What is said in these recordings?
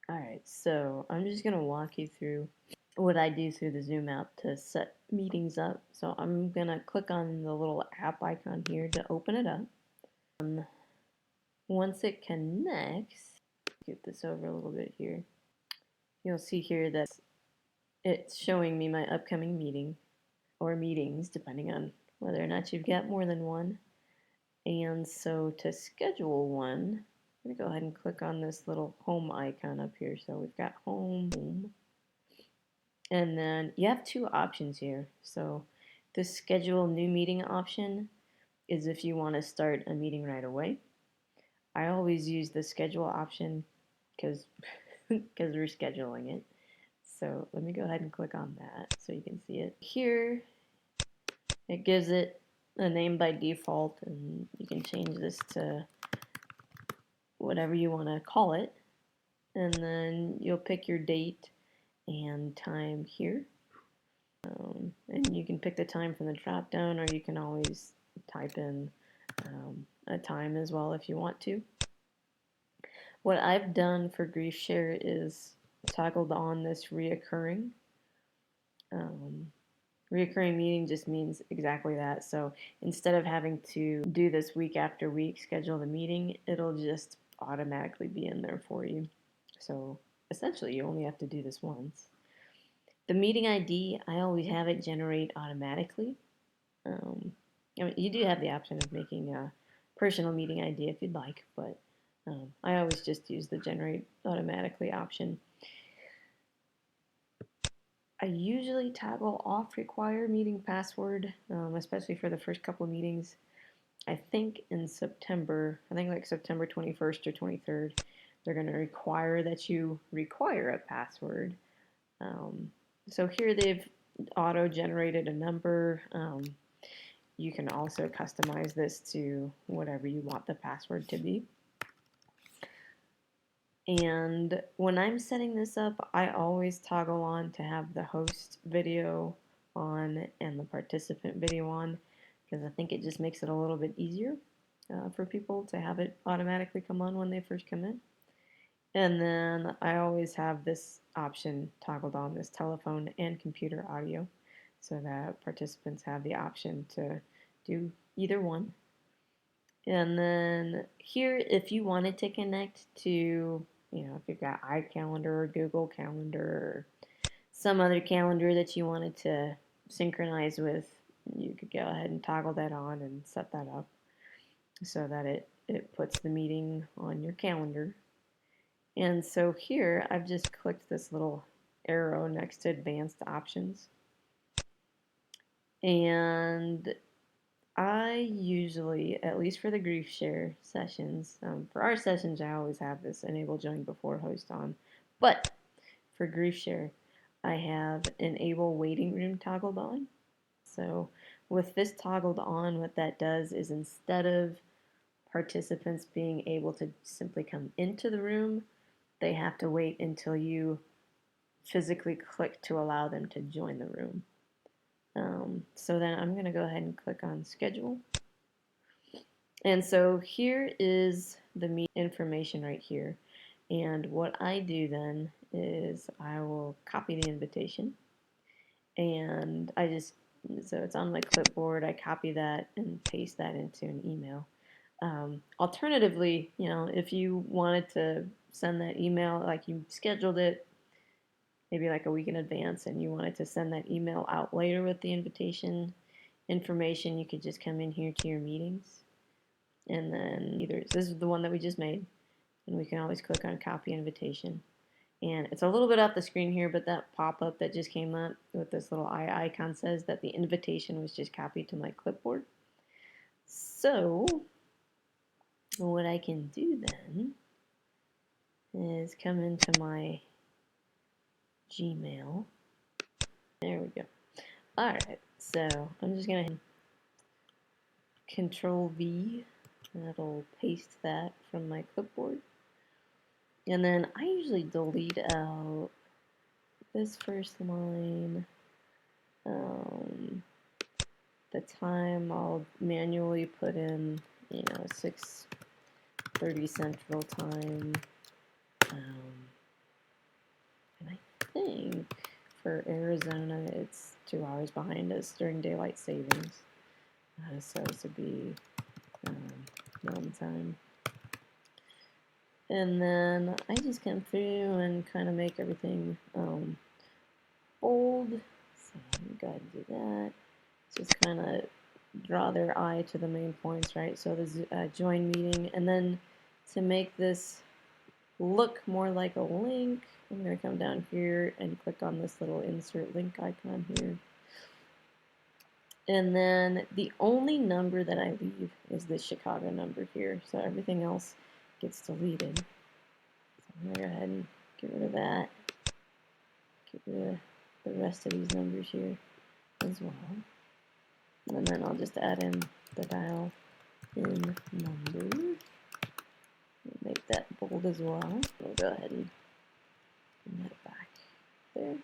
Alright, so I'm just going to walk you through what I do through the Zoom app to set meetings up. So I'm going to click on the little app icon here to open it up. Once it connects, get this over a little bit here, you'll see here that it's showing me my upcoming meeting or meetings, depending on whether or not you've got more than one. And so to schedule one, I'm going to go ahead and click on this little home icon up here. So we've got home. And then you have two options here. So the schedule new meeting option is if you want to start a meeting right away. I always use the schedule option because we're scheduling it. So let me go ahead and click on that so you can see it. Here, it gives it a name by default, and you can change this to whatever you want to call it. And then you'll pick your date and time here. And you can pick the time from the drop down, or you can always type in a time as well if you want to. What I've done for GriefShare is toggled on this reoccurring. Reoccurring meeting just means exactly that. So instead of having to do this week after week, schedule the meeting, it'll just automatically be in there for you. So essentially, you only have to do this once. The meeting ID, I always have it generate automatically. I mean, you do have the option of making a personal meeting ID if you'd like, but I always just use the generate automatically option. I usually toggle off require meeting password, especially for the first couple of meetings. I think in September, I think like September 21st or 23rd, they're going to require that you require a password. So here they've auto-generated a number. You can also customize this to whatever you want the password to be. And when I'm setting this up, I always toggle on to have the host video on and the participant video on, because I think it just makes it a little bit easier for people to have it automatically come on when they first come in. And then I always have this option toggled on, this telephone and computer audio, so that participants have the option to do either one. And then here, if you wanted to connect to, if you've got iCalendar or Google Calendar or some other calendar that you wanted to synchronize with, you could go ahead and toggle that on and set that up so that it puts the meeting on your calendar. And so here, I've just clicked this little arrow next to advanced options. And I usually, at least for the GriefShare sessions, for our sessions, I always have this enable join before host on. But for GriefShare, I have enable waiting room toggled on. So with this toggled on, what that does is instead of participants being able to simply come into the room, they have to wait until you physically click to allow them to join the room. So then I'm going to go ahead and click on schedule. And so here is the meet information right here. And what I do then is I will copy the invitation, and so it's on my clipboard, I copy that and paste that into an email. Alternatively, if you wanted to send that email, like you scheduled it maybe like a week in advance and you wanted to send that email out later with the invitation information, you could just come in here to your meetings, and then this is the one that we just made, and we can always click on copy invitation. And it's a little bit off the screen here, but that pop-up that just came up with this little eye icon says that the invitation was just copied to my clipboard. So what I can do then is come into my Gmail. There we go. Alright, so I'm just going to Control V. That'll paste that from my clipboard. And then I usually delete out this first line. The time I'll manually put in, 6:30 Central Time. for Arizona, it's 2 hours behind us during daylight savings. So this would be mountain time. And then I just come through and kind of make everything bold. So go ahead and do that. Just kind of draw their eye to the main points, right? So the join meeting, and then to make this look more like a link, I'm going to come down here and click on this little insert link icon here. And then the only number that I leave is this Chicago number here. So everything else gets deleted. So I'm going to go ahead and get rid of that. Get rid of the rest of these numbers here as well. And then I'll just add in the dial in number. Make that bold as well. We'll go ahead and bring that back there.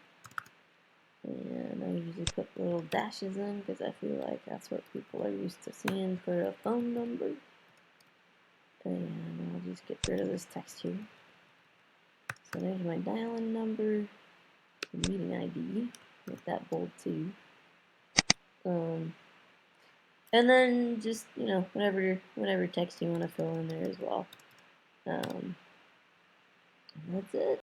And I usually put little dashes in because I feel like that's what people are used to seeing for a phone number. And I'll just get rid of this text here. So there's my dial-in number, the meeting ID. Make that bold too. And then just, you know, whatever text you want to fill in there as well. And that's it.